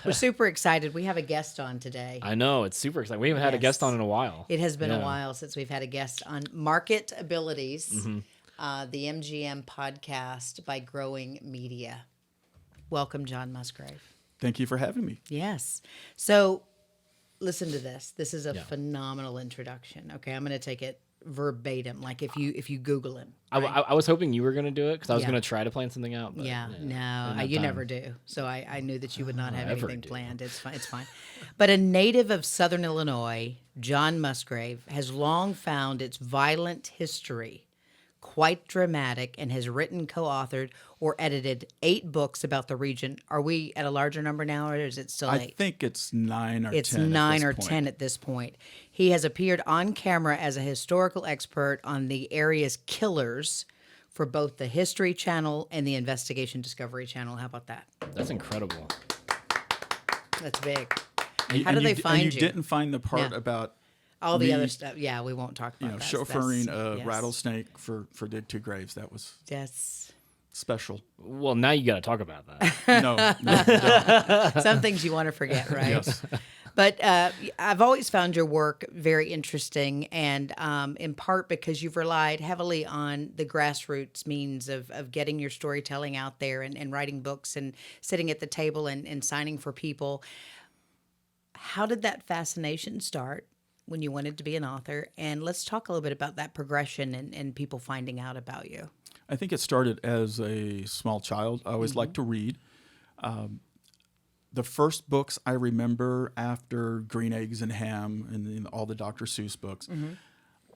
We're super excited. We have a guest on today. I know, it's super exciting. We haven't had a guest on in a while. It has been a while since we've had a guest on MarketAbilities, the MGM podcast by Growing Media. Welcome, Jon Musgrave. Thank you for having me. Yes. So listen to this. This is a phenomenal introduction. Okay, I'm going to take it verbatim, like if you Google him. Right? I was hoping you were going to do it because I was going to try to plan something out. But, no, you never do. So I knew that you would not have anything planned. It's fine. It's fine. But a native of Southern Illinois, Jon Musgrave, has long found its violent history quite dramatic and has written, co-authored, or edited 8 books about the region. Are we at a larger number now, or is it still 8? I think it's 9 or 10. It's 9 or 10 at this point. He has appeared on camera as a historical expert on the area's killers for both the History Channel and the Investigation Discovery Channel. How about that? That's incredible. That's big. How do they find you? And you didn't find the part about all the other stuff. Yeah, we won't talk about that. Chauffeuring a rattlesnake for Dig Two Graves. That was special. Well, now you got to talk about that. No. Some things you want to forget, right? Yes. But I've always found your work very interesting, and in part because you've relied heavily on the grassroots means of getting your storytelling out there and writing books and sitting at the table and signing for people. How did that fascination start when you wanted to be an author? And let's talk a little bit about that progression and people finding out about you. I think it started as a small child. I always liked to read. The first books I remember after Green Eggs and Ham and all the Dr. Seuss books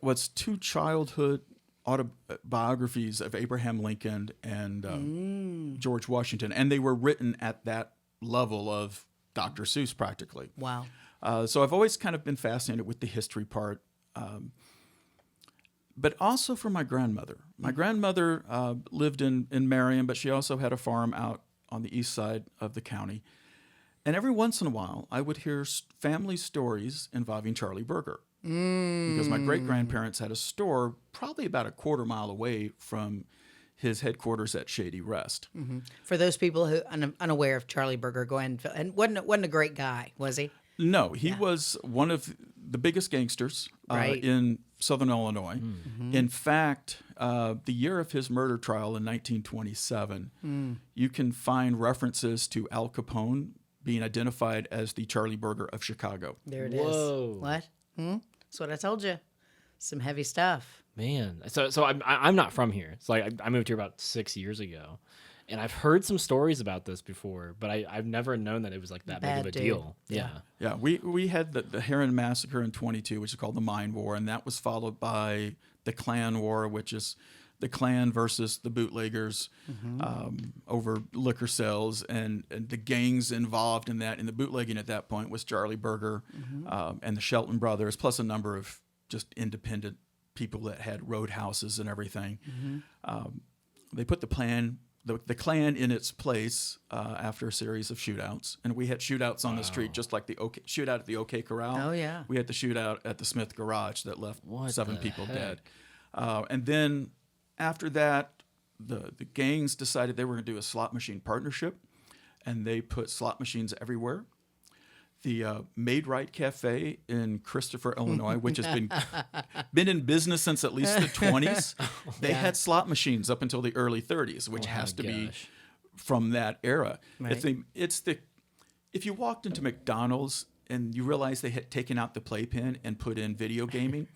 was 2 childhood autobiographies of Abraham Lincoln and George Washington. And they were written at that level of Dr. Seuss practically. Wow. So I've always kind of been fascinated with the history part, but also for my grandmother. My grandmother lived in Marion, but she also had a farm out on the east side of the county. And every once in a while, I would hear family stories involving Charlie Burger. Because my great-grandparents had a store probably about a quarter mile away from his headquarters at Shady Rest. For those people who are unaware of Charlie Burger, go ahead and wasn't a great guy, was he? No, he was one of the biggest gangsters in Southern Illinois. In fact, the year of his murder trial in 1927, you can find references to Al Capone being identified as the Charlie Burger of Chicago. There it is. What? That's what I told you. Some heavy stuff. Man, so I'm not from here. It's like I moved here about 6 years ago, and I've heard some stories about this before, but I've never known that it was like that big of a deal. Yeah. We had the Heron Massacre in 22, which is called the Mine War, and that was followed by the Klan War, which is the Klan versus the bootleggers over liquor sales, and the gangs involved in that. And the bootlegging at that point was Charlie Burger and the Shelton brothers, plus a number of just independent people that had roadhouses and everything. They put the Klan in its place after a series of shootouts. And we had shootouts on the street, just like the shootout at the OK Corral. Oh, yeah. We had the shootout at the Smith Garage that left 7 people dead. And then after that, the gangs decided they were going to do a slot machine partnership, and they put slot machines everywhere. The Made Right Cafe in Christopher, Illinois, which has been in business since at least the 20s. They had slot machines up until the early 30s, which has to be from that era. Right. If you walked into McDonald's and you realized they had taken out the playpen and put in video gaming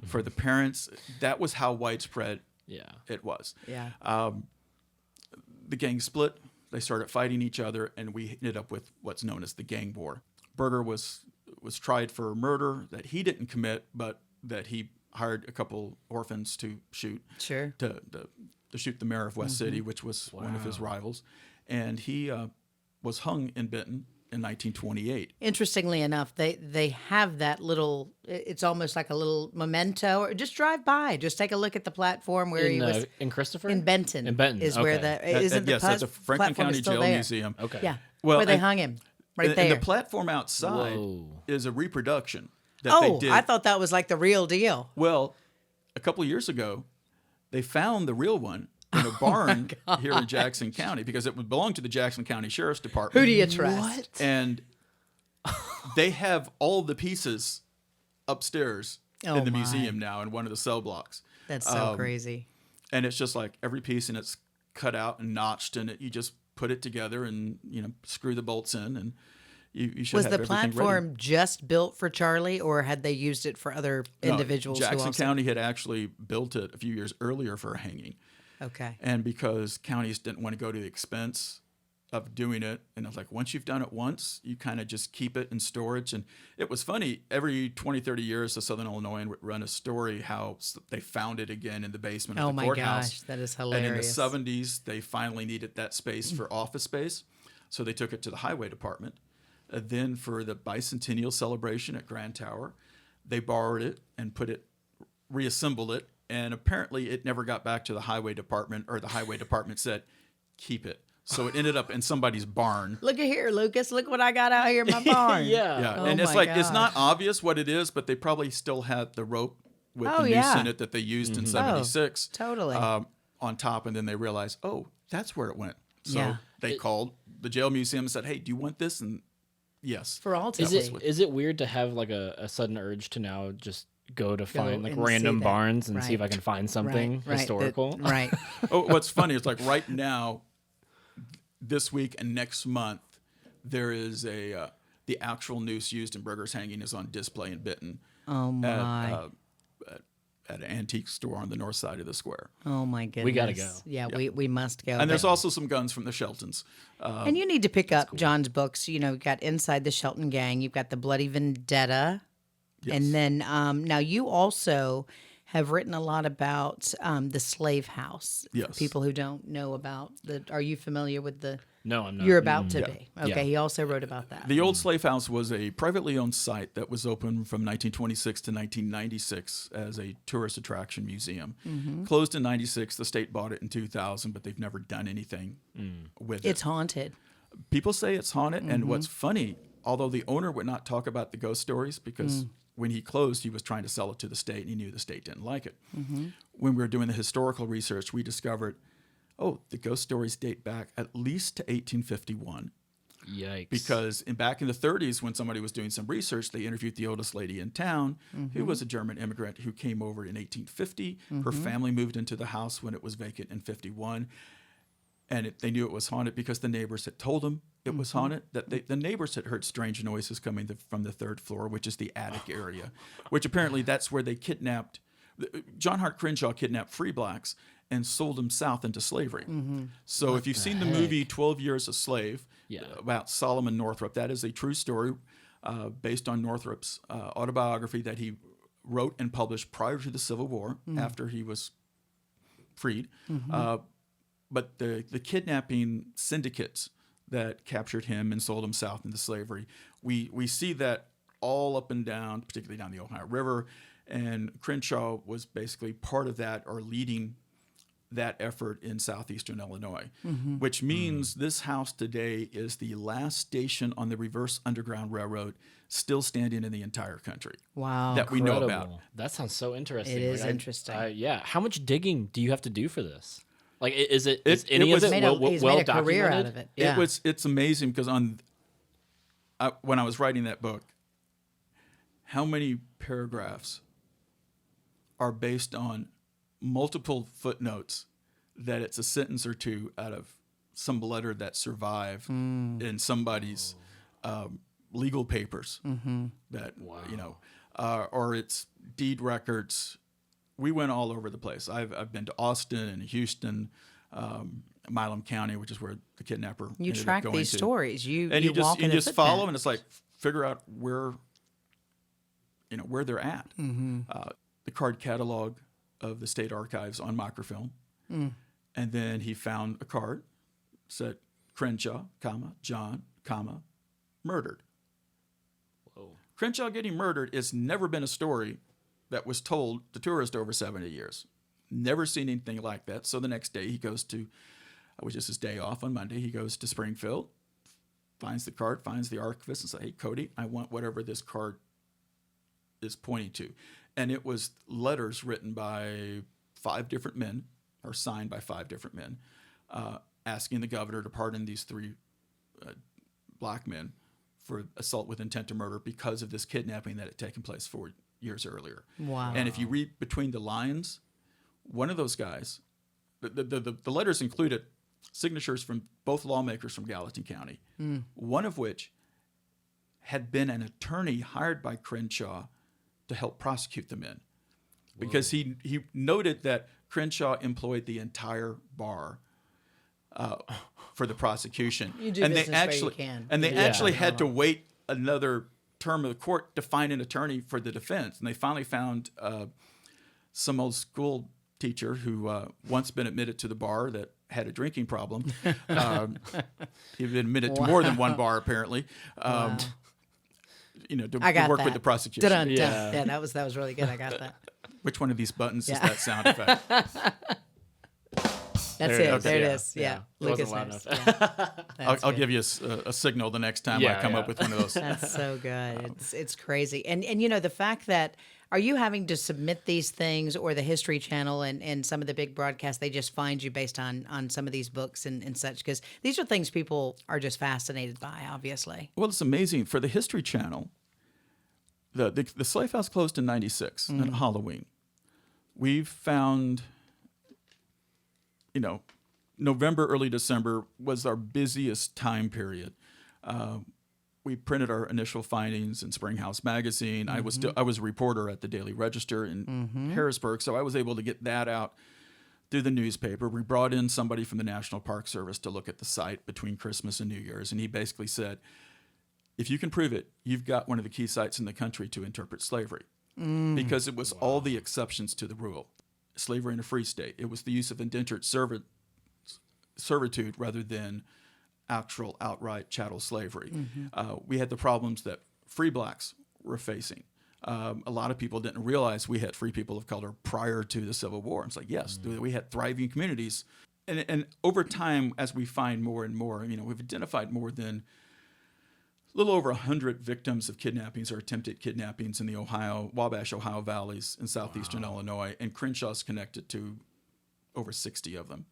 for the parents, that was how widespread it was. Yeah. The gang split. They started fighting each other, and we ended up with what's known as the gang war. Burger was tried for murder that he didn't commit, but that he hired a couple orphans to shoot. Sure. To shoot the mayor of West City, which was one of his rivals. And he was hung in Benton in 1928. Interestingly enough, they have that little, it's almost like a little memento, or just drive by, just take a look at the platform where he was. In Christopher? In Benton. In Benton, is where the, isn't the yes, that's a Franklin platform County is still Jail there? Museum. Okay. Yeah, Well, where they hung him, right there. And the platform outside is a reproduction that they did. I thought that was like the real deal. Well, a couple of years ago, they found the real one in a barn here in Jackson County because it would belong to the Jackson County Sheriff's Department. Who do you trust? And they have all the pieces upstairs in the museum now in one of the cell blocks. That's so crazy. And it's just like every piece, and it's cut out and notched, and you just put it together and screw the bolts in, and you should Was have the everything platform ready. just built for Charlie, or had they used it for other individuals? Jackson who also... County had actually built it a few years earlier for a hanging. Okay. And because counties didn't want to go to the expense of doing it, and I was like, once you've done it once, you kind of just keep it in storage. And it was funny, every 20, 30 years, the Southern Illinoisan would run a story how they found it again in the basement of the courthouse. Gosh, that is hilarious. And in the 70s, they finally needed that space for office space, so they took it to the highway department. Then for the bicentennial celebration at Grand Tower, they borrowed it and reassembled it, and apparently it never got back to the highway department, or the highway department said, keep it. So it ended up in somebody's barn. Look at here, Lucas. Look what I got out here in my barn. Yeah. Oh And it's my like, it's gosh. not obvious what it is, but they probably still had the rope with the noose in it that they used in 76. Totally. On top, and then they realized, oh, that's where it went. So Yeah. they called the jail museum and said, hey, do you want this? And yes. For all Is time. it weird to have like a sudden urge to now just go to find like and random see that. barns and see if I Right. can find something Right, historical? right. Oh, what's funny is like right now, this week and next month, there is the actual noose used in Burger's hanging is on display in Benton. Oh my. At an antique store on the north side of the square. Oh my goodness. We gotta go. Yeah, we must go. And there's But- also some guns from the Sheltons. and you need to pick up Jon's books. You've got Inside the Shelton Gang. You've got The Bloody Vendetta. Yes. And then now you also have written a lot about the slave house. For Yes. people who don't know about are you familiar with the? No, I'm not. You're about to Yeah. be. Okay, Yeah. he also wrote about that. The old slave house was a privately owned site that was open from 1926 to 1996 as a tourist attraction museum. Closed in 96. The state bought it in 2000, but they've never done anything with it. It's haunted. People say it's haunted, and what's funny, although the owner would not talk about the ghost stories because when he closed, he was trying to sell it to the state, and he knew the state didn't like it. When we were doing the historical research, we discovered, the ghost stories date back at least to 1851. Yikes. Because back in the 30s, when somebody was doing some research, they interviewed the oldest lady in town, who was a German immigrant who came over in 1850. Her family moved into the house when it was vacant in 51. And they knew it was haunted because the neighbors had told them it was haunted. That the neighbors had heard strange noises coming from the third floor, which is the attic area, which apparently that's where they kidnapped. John Hart Crenshaw kidnapped free blacks and sold them south into slavery. So if you've seen the movie 12 Years a Slave about Solomon Northrop, that is a true story based on Northrop's autobiography that he wrote and published prior to the Civil War after he was freed. But the kidnapping syndicates that captured him and sold him south into slavery, we see that all up and down, particularly down the Ohio River. And Crenshaw was basically part of that or leading that effort in southeastern Illinois, which means this house today is the last station on the reverse Underground Railroad still standing in the entire country. Wow. That we know about. Incredible. That sounds so interesting. It is Like, interesting. yeah. How much digging do you have to do for this? Like, is any was- of it He's made well a career out documented? of it. Yeah. It's amazing because when I was writing that book, how many paragraphs are based on multiple footnotes that it's a sentence or two out of some letter that survived in somebody's legal papers that or it's deed records. We went all over the place. I've been to Austin and Houston, Milam County, which is where the kidnapper You ended up track going these to. stories. You And you walk in their just follow, footprints. and it's like figure out where they're at. The card catalog of the state archives on microfilm, and then he found a card said Crenshaw, John, murdered. Whoa. Crenshaw getting murdered has never been a story that was told to tourists over 70 years. Never seen anything like that. So the next day he goes to, which is his day off on Monday, he goes to Springfield, finds the card, finds the archivist and says, hey, Cody, I want whatever this card is pointing to. And it was letters written by 5 different men are signed by 5 different men, asking the governor to pardon these 3 black men for assault with intent to murder because of this kidnapping that had taken place 4 years earlier. Wow. And if you read between the lines, one of those guys, the letters included signatures from both lawmakers from Gallatin County, one of which had been an attorney hired by Crenshaw to help prosecute the men. Because he noted that Crenshaw employed the entire bar for the prosecution. You do business where you can. And they actually had to wait another term of the court to find an attorney for the defense. And they finally found some old school teacher who once been admitted to the bar that had a drinking problem. He'd been admitted to more than one bar, apparently. To work with the prosecution. Dun-dun, dun. Yeah, that was really good. I got that. Which one of these buttons is that sound effect? That's it. There it is. Yeah. Lucas knows. Yeah. I'll give you a signal the next time I come up with one of those. That's so good. It's crazy. And the fact that, are you having to submit these things, or the History Channel and some of the big broadcasts, they just find you based on some of these books and such? Because these are things people are just fascinated by, obviously. Well, it's amazing. For the History Channel, the Slave House closed in 96 on Halloween. We've found, November, early December was our busiest time period. We printed our initial findings in Springhouse Magazine. I was a reporter at the Daily Register in Harrisburg, so I was able to get that out through the newspaper. We brought in somebody from the National Park Service to look at the site between Christmas and New Year's, and he basically said, if you can prove it, you've got one of the key sites in the country to interpret slavery. Because it was all the exceptions to the rule. Slavery in a free state. It was the use of indentured servitude rather than actual outright chattel slavery. We had the problems that free blacks were facing. A lot of people didn't realize we had free people of color prior to the Civil War. It's like, yes, we had thriving communities. And over time, as we find more and more, we've identified more than a little over 100 victims of kidnappings or attempted kidnappings in the Wabash, Ohio valleys in southeastern Illinois, and Crenshaw's connected to over 60 of them.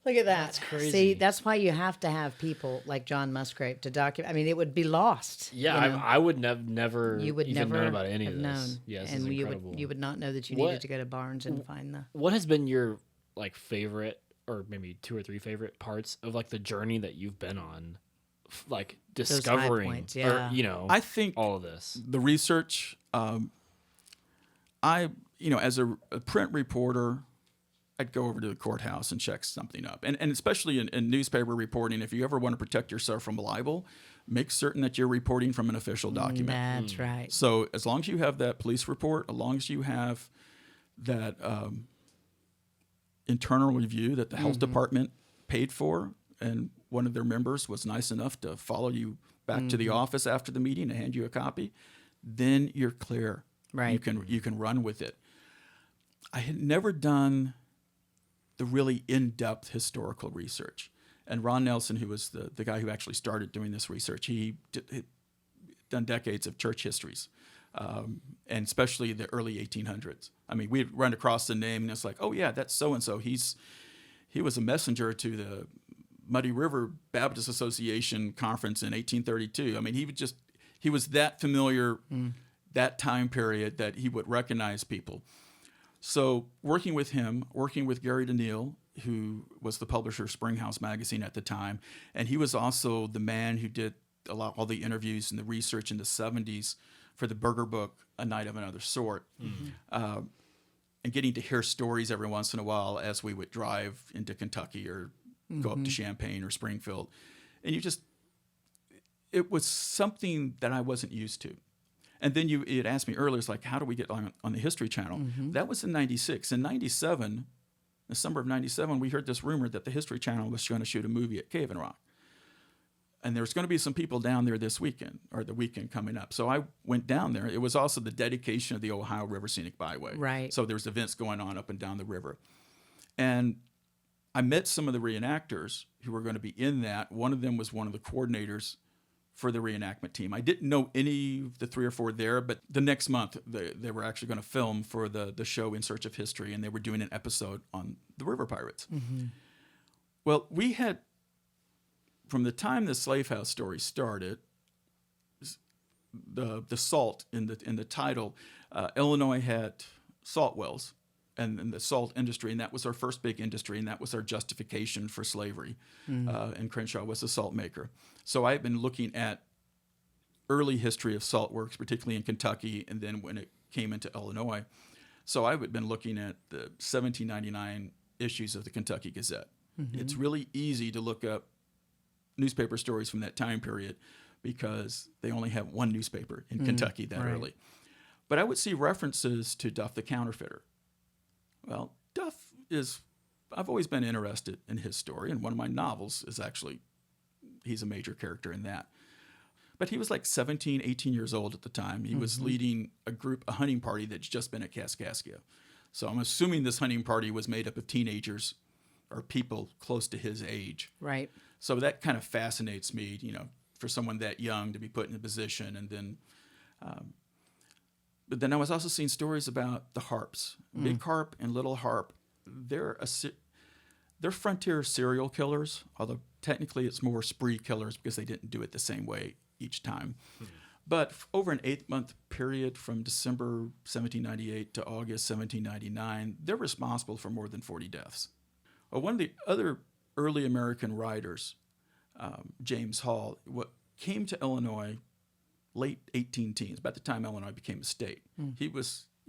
Look at that. That's crazy. See, that's why you have to have people like Jon Musgrave to document. I mean, it would be lost. Yeah, I would never you would even never known about any of this. Known. Yes, and you would not know that you needed to go to Barnes and find the. What has been your favorite, or maybe 2 or 3 favorite parts of the journey that you've been on? Discovering, points, yeah. I think all of this, the research. As a print reporter, I'd go over to the courthouse and check something up, and especially in newspaper reporting, if you ever want to protect yourself from libel, make certain that you're reporting from an official document. That's right. So as long as you have that police report, as long as you have that internal review that the health department paid for, and one of their members was nice enough to follow you back to the office after the meeting and hand you a copy, then you're clear. Right. You can run with it. I had never done the really in-depth historical research. And Ron Nelson, who was the guy who actually started doing this research, he'd done decades of church histories, and especially the early 1800s. I mean, we'd run across the name, and it's like, oh, yeah, that's so-and-so. He was a messenger to the Muddy River Baptist Association conference in 1832. I mean, he was that familiar that time period that he would recognize people. So working with him, working with Gary DeNeal, who was the publisher of Springhouse Magazine at the time, and he was also the man who did all the interviews and the research in the 70s for the Burger book, A Night of Another Sort. And getting to hear stories every once in a while as we would drive into Kentucky or go up to Champaign or Springfield. And it was something that I wasn't used to. And then you had asked me earlier, it's like, how do we get on the History Channel? That was in 96. In 97, the summer of 97, we heard this rumor that the History Channel was going to shoot a movie at Cave and Rock. And there's going to be some people down there this weekend, or the weekend coming up. So I went down there. It was also the dedication of the Ohio River Scenic Byway. Right. So there's events going on up and down the river. And I met some of the reenactors who were going to be in that. One of them was one of the coordinators for the reenactment team. I didn't know any of the 3 or 4 there, but the next month they were actually going to film for the show In Search of History, and they were doing an episode on the river pirates. Mm-hmm. Well, we had, from the time the Slave House story started, the salt in the title, Illinois had salt wells and the salt industry, and that was our first big industry, and that was our justification for slavery. And Crenshaw was a salt maker. So I've been looking at early history of salt works, particularly in Kentucky, and then when it came into Illinois. So I've been looking at the 1799 issues of the Kentucky Gazette. Mm-hmm. It's really easy to look up newspaper stories from that time period because they only have one newspaper in Kentucky that early. But I would see references to Duff the Counterfeiter. Well, Duff I've always been interested in his story, and one of my novels is actually, he's a major character in that. But he was like 17, 18 years old at the time. He was leading a hunting party that's just been at Kaskaskia. So I'm assuming this hunting party was made up of teenagers or people close to his age. Right. So that kind of fascinates me, for someone that young to be put in a position. And then, but then I was also seeing stories about the harps, Big Harp and Little Harp. They're frontier serial killers, although technically it's more spree killers because they didn't do it the same way each time. But over an 8-month period from December 1798 to August 1799, they're responsible for more than 40 deaths. Well, one of the other early American writers, James Hall, came to Illinois late 18 teens, about the time Illinois became a state. He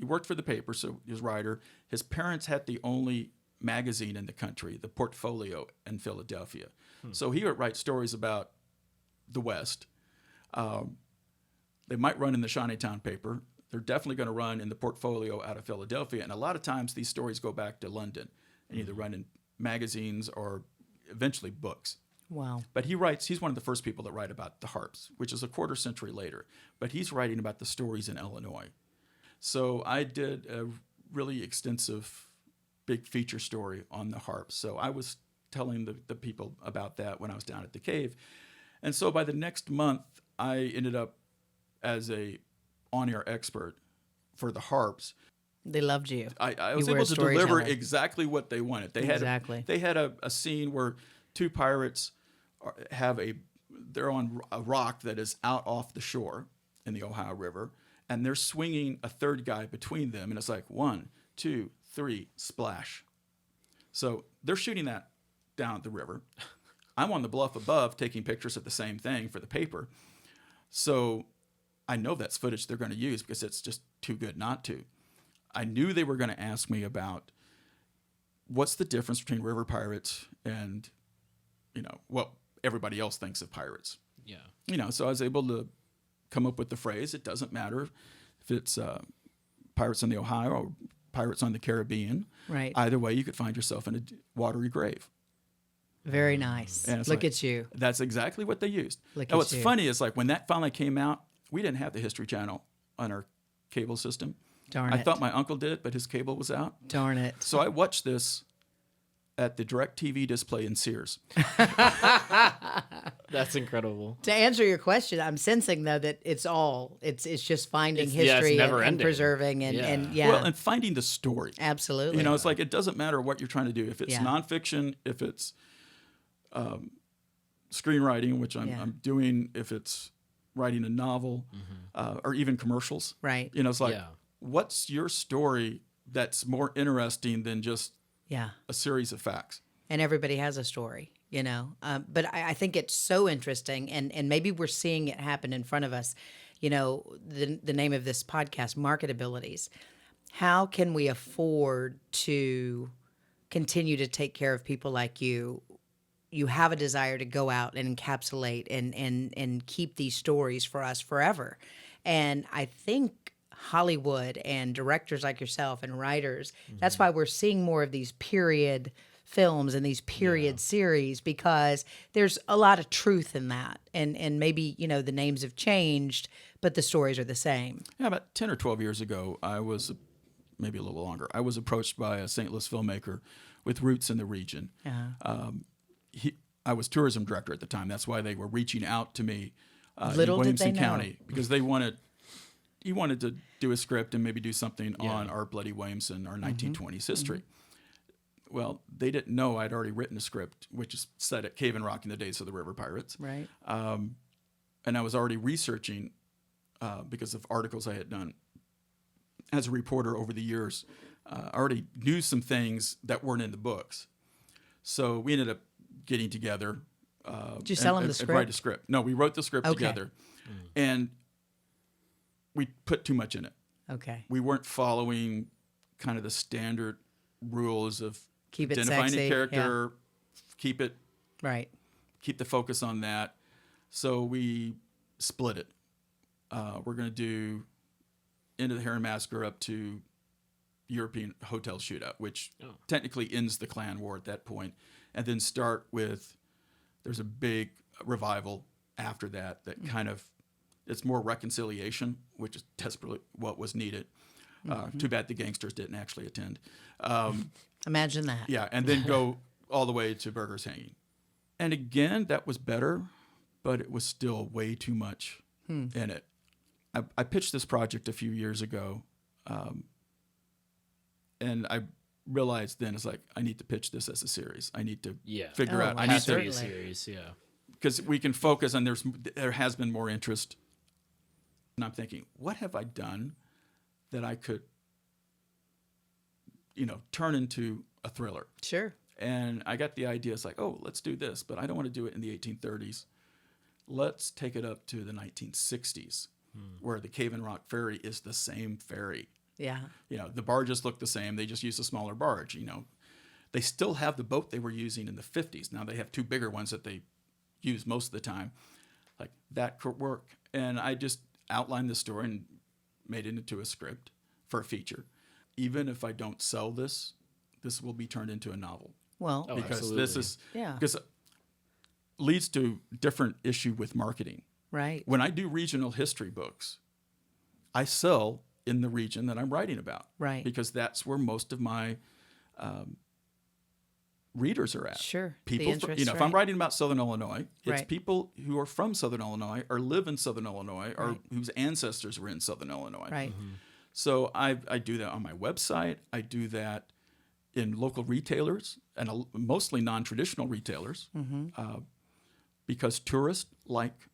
worked for the paper, so he was a writer. His parents had the only magazine in the country, the Portfolio, in Philadelphia. So he would write stories about the West. They might run in the Shawneetown paper. They're definitely going to run in the Portfolio out of Philadelphia. And a lot of times these stories go back to London and either run in magazines or eventually books. Wow. But he's one of the first people that write about the harps, which is a quarter century later. But he's writing about the stories in Illinois. So I did a really extensive big feature story on the harps. So I was telling the people about that when I was down at the cave. And so by the next month, I ended up as a on-air expert for the harps. They loved you. I was able to deliver exactly what they wanted. They had a scene where two pirates they're on a rock that is out off the shore in the Ohio River, and they're swinging a third guy between them, and it's like 1, 2, 3, splash. So they're shooting that down the river. I'm on the bluff above taking pictures of the same thing for the paper. So I know that's footage they're going to use because it's just too good not to. I knew they were going to ask me about what's the difference between river pirates and, what everybody else thinks of pirates. Yeah. So I was able to come up with the phrase, it doesn't matter if it's pirates on the Ohio or pirates on the Caribbean. Right. Either way, you could find yourself in a watery grave. Very nice. Look at you. That's exactly what they used. Now, what's funny is when that finally came out, we didn't have the History Channel on our cable system. Darn it. I thought my uncle did, but his cable was out. Darn it. So I watched this at the DirecTV display in Sears. That's incredible. To answer your question, I'm sensing though that it's just finding history and preserving and Well, and finding the story. Absolutely. It's like it doesn't matter what you're trying to do. If it's nonfiction, if it's screenwriting, which I'm doing, if it's writing a novel, or even commercials. Right. It's like, what's your story that's more interesting than just a series of facts? And everybody has a story, But I think it's so interesting, and maybe we're seeing it happen in front of us. The name of this podcast, MarketAbilities. How can we afford to continue to take care of people like you? You have a desire to go out and encapsulate and keep these stories for us forever. And I think Hollywood and directors like yourself and writers, that's why we're seeing more of these period films and these period series, because there's a lot of truth in that. And maybe, the names have changed, but the stories are the same. Yeah, about 10 or 12 years ago, maybe a little longer, I was approached by a St. Louis filmmaker with roots in the region. I was tourism director at the time. That's why they were reaching out to me Little in did they Williamson know. County because he wanted to do a script and maybe do something on our Bloody Williamson, our 1920s history. Well, they didn't know I'd already written a script, which is set at Cave and Rock in the days of the River Pirates. Right. And I was already researching because of articles I had done as a reporter over the years. I already knew some things that weren't in the books. So we ended up getting together. Did you sell him the and script? write a script. No, we wrote the script Okay. together. And we put too much in it. Okay. We weren't following kind of the standard rules of Keep it identifying sexy, a character, keep the focus on that. So we split it. We're going to do End of the Heron Massacre up to European Hotel Shootout, which technically ends the Klan War at that point, and then start with, there's a big revival after that kind of, it's more reconciliation, which is desperately what was needed. Too bad the gangsters didn't actually attend. Imagine that. Yeah, and then go all the way to Burger's Hanging. And again, that was better, but it was still way too much in it. I pitched this project a few years ago, and I realized then, it's like, I need to pitch this as a series. I need to figure out. well, I need Has to to, be a series, yeah. because we can focus on, there has been more interest. And I'm thinking, what have I done that I could, turn into a thriller? Sure. And I got the idea, it's like, oh, let's do this, but I don't want to do it in the 1830s. Let's take it up to the 1960s, where the Cave and Rock ferry is the same ferry. Yeah. The barges look the same. They just use a smaller barge, They still have the boat they were using in the 50s. Now they have two bigger ones that they use most of the time. Like, that could work. And I just outlined the story and made it into a script for a feature. Even if I don't sell this will be turned into a novel. Well, Because absolutely. this is, Yeah. because it leads to different issue with marketing. right. When I do regional history books, I sell in the region that I'm writing about. Right. Because that's where most of my readers are at. Sure. The People, interest, if I'm right. writing about Southern Illinois, it's Right. people who are from Southern Illinois or live in Southern Illinois or Right. whose ancestors were in Southern Illinois. Right. So I do that on my website. I do that in local retailers and mostly non-traditional retailers because tourists like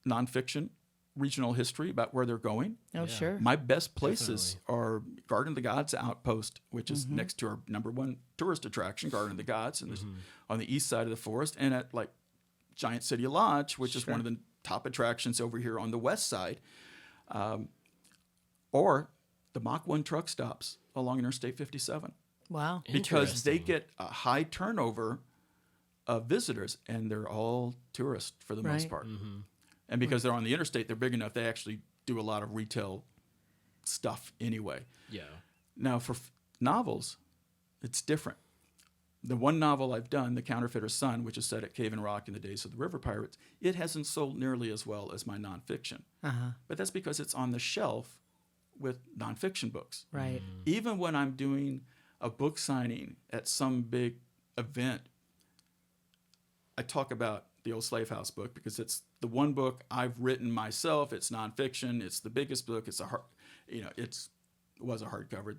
nonfiction, regional history about where they're going. Oh, sure. My best places are Garden of the Gods Outpost, which is next to our number one tourist attraction, Garden of the Gods, and on the east side of the forest, and at like Giant City Lodge, which is one of the top attractions over here on the west side, or the Mach 1 truck stops along Interstate 57. Wow. Because they Interesting. get a high turnover of visitors, and they're all tourists for the most Right. part. And because they're on the interstate, they're big enough, they actually do a lot of retail stuff anyway. Yeah. Now, for novels, it's different. The one novel I've done, The Counterfeiter's Son, which is set at Cave and Rock in the days of the River Pirates, it hasn't sold nearly as well as my nonfiction. But that's because it's on the shelf with nonfiction books. Right. Even when I'm doing a book signing at some big event, I talk about the Old Slave House book because it's the one book I've written myself. It's nonfiction. It's the biggest book. It's it was a hardcover.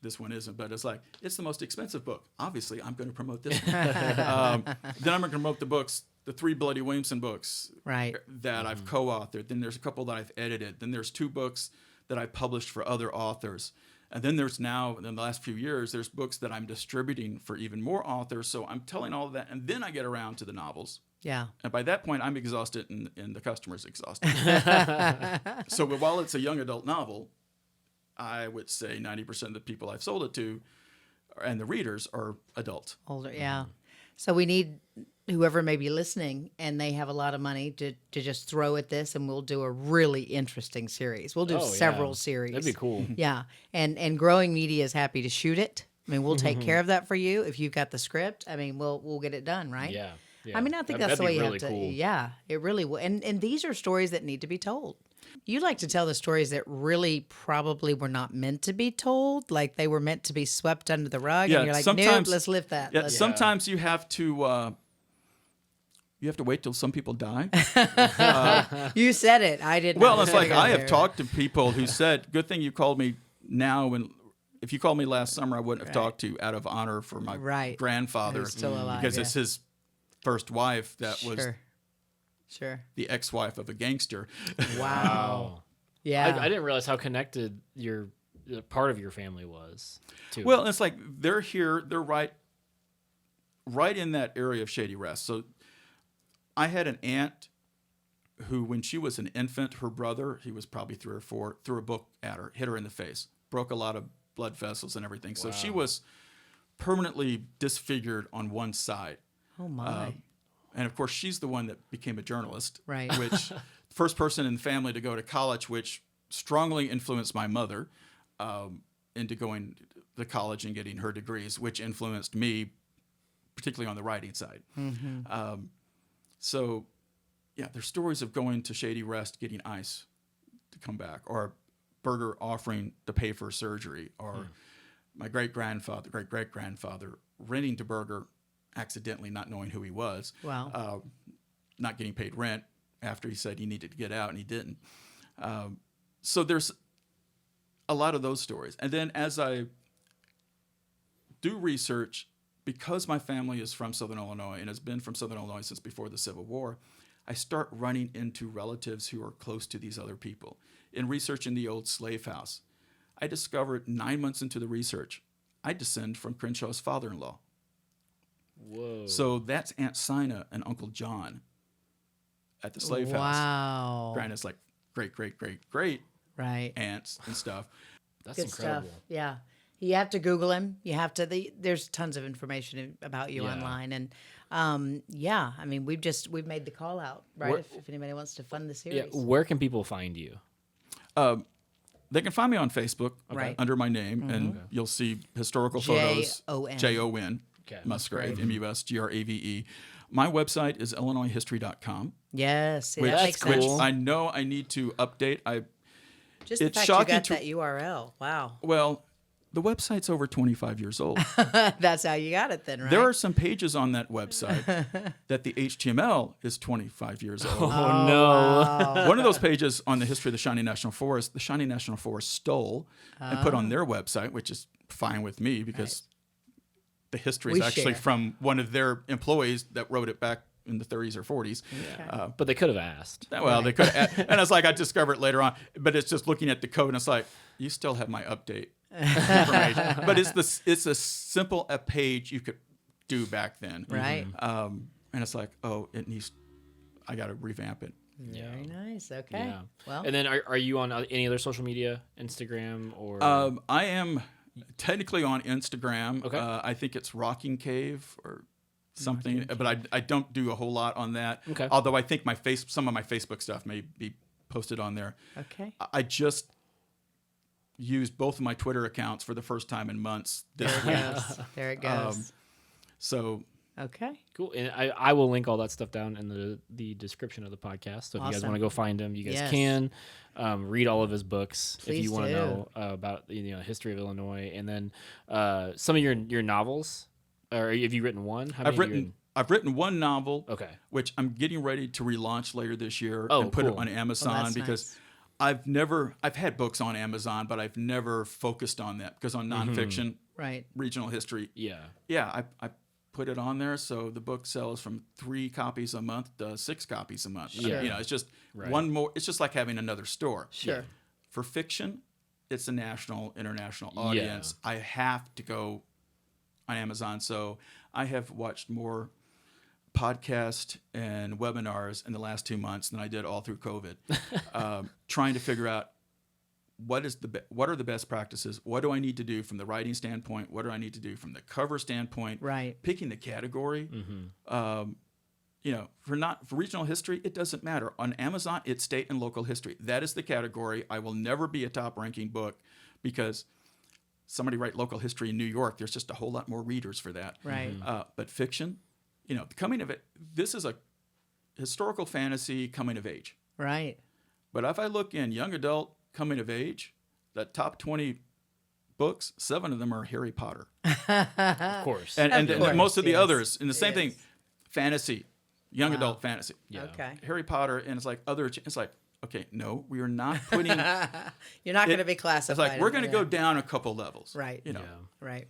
This one isn't, but it's like, it's the most expensive book. Obviously, I'm going to promote this one. Then I'm going to promote the books, the 3 Bloody Williamson books Right. that I've co-authored. Then there's a couple that I've edited. Then there's 2 books that I published for other authors. And then there's now, in the last few years, there's books that I'm distributing for even more authors. So I'm telling all of that. And then I get around to the novels. Yeah. And by that point, I'm exhausted and the customer's exhausted. So while it's a young adult novel, I would say 90% of the people I've sold it to and the readers are adults. Older. Yeah. So we need whoever may be listening and they have a lot of money to just throw at this, and we'll do a really interesting series. We'll do several series. That'd be cool. Yeah. And Growing Media is happy to shoot it. I mean, we'll take care of that for you. If you've got the script, I mean, we'll get it done, right? Yeah. I mean, I think that's That'd the way be you really have to. cool. Yeah, it really will. And these are stories that need to be told. You like to tell the stories that really probably were not meant to be told, like they were meant to be swept under the rug. Yeah, and you're like, nope, sometimes- let's lift that. Yeah, Let's- sometimes you have to you have to wait till some people die. You said it. I didn't. Well, it's like I have talked to people who said, "Good thing you called me now." When if you called me last summer, I wouldn't have talked to you out of honor for my grandfather, Who's still alive, because it's his first wife that was Sure. the ex-wife of a gangster. Wow. Yeah. I didn't realize how connected your part of your family was to it. Well, it's like they're here. They're right in that area of Shady Rest. So I had an aunt who, when she was an infant, her brother, he was probably 3 or 4, threw a book at her, hit her in the face, broke a lot of blood vessels and everything. So she was permanently disfigured on one side. Oh my. And of course, she's the one that became a journalist, Right. which first person in the family to go to college, which strongly influenced my mother into going to college and getting her degrees, which influenced me, particularly on the writing side. So, yeah, there's stories of going to Shady Rest, getting ice to come back, or Berger offering to pay for surgery, or my great-great-grandfather renting to Berger, accidentally not knowing who he was. Wow. Not getting paid rent after he said he needed to get out, and he didn't. So there's a lot of those stories. And then as I do research, because my family is from Southern Illinois and has been from Southern Illinois since before the Civil War, I start running into relatives who are close to these other people. In researching the old slave house, I discovered 9 months into the research, I descend from Crenshaw's father-in-law. Whoa. So that's Aunt Sina and Uncle John at the slave house. Wow. Granted, it's like great Right. aunts and stuff. That's Good incredible. stuff. Yeah. You have to Google him. You have to. There's tons of information about you Yeah. online, and I mean, we've made the call out, right? Where- If anybody wants to fund the Yeah. series, Where can people find you? They can find me on Facebook Right. under my name, and you'll see historical photos. Jon. Jon Okay. Musgrave, Musgrave. My website is illinoishistory.com, yes, see, that makes which sense. I know I need to update. Just the it's fact shocking you got to- that URL. Wow, Well, the website's over 25 years old. that's how you got it then, right? There are some pages on that website that the HTML is 25 years old. Oh, no. One of those pages on the history of the Shawnee National Forest, the Shawnee National Forest stole and put on their website, which is fine with me because the history is We actually share. from one of their employees that wrote it back in the 30s or 40s. But they could have asked. Well, they could, and it's like I discovered it later on, but it's just looking at the code and it's like, you still have my update information. But it's a simple a page you could do back then. Right. And it's like, oh, I got to revamp it. Very nice. Okay. Yeah. Well, And then are you on any other social media, Instagram or? I am technically on Instagram. Okay. I think it's Rocking Cave or something, but I don't do a whole lot on that. Okay. Although I think some of my Facebook stuff may be posted on there. okay. I just used both of my Twitter accounts for the first time in months this week. Yes. There it goes. So Okay. Cool. And I will link all that stuff down in the description of the podcast. So if you guys Awesome. want to go find him, you guys Yes. can read all of his books if Please you want to do. know about history of Illinois. And then some of your novels. Or have you written one? How many have you I've written one novel, Okay. which I'm getting ready to relaunch later this year Oh, and put cool. it on Amazon that's because nice. I've had books on Amazon, but I've never focused on that because on Mm-hmm. nonfiction, Right. regional history, Yeah. I put it on there. So the book sells from 3 copies a month to 6 copies a month. Sure. It's just Right. one more. It's just like having another store. Sure. For fiction, it's a national, international audience. I have to go on Amazon. So I have watched more podcasts and webinars in the last 2 months than I did all through COVID, trying to figure out what are the best practices? What do I need to do from the writing standpoint? What do I need to do from the cover standpoint? Right. Picking the category. For regional history, it doesn't matter. On Amazon, it's state and local history. That is the category. I will never be a top-ranking book because somebody write local history in New York. There's just a whole lot more readers for that. Right. But fiction, this is a historical fantasy coming of age. Right. But if I look in young adult coming of age, the top 20 books, 7 of them are Harry Potter. Of course. And Of course, most of the yes. others, and the same thing, Yes. fantasy, young adult fantasy. Yeah. Okay. Harry Potter, and it's like it's like, okay, no, we are not putting. You're not going to be classified. It's like we're going to in go that. down a couple levels. Right. You know. Yeah. Right.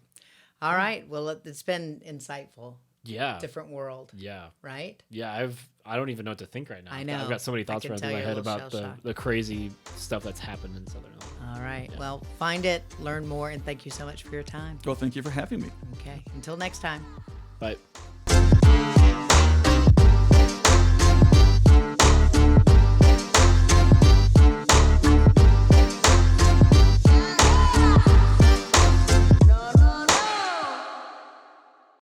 All right. Well, it's been insightful. Yeah. Different world. Yeah. Right. Yeah. I don't even know what to think right now. I know. I've got so many thoughts I can running through tell my you're a head little about shell-shocked. the crazy stuff that's happened in Southern Illinois. All right. Well, find it, learn more, and thank you so much for your time. Well, thank you for having me. Okay. Until next time. But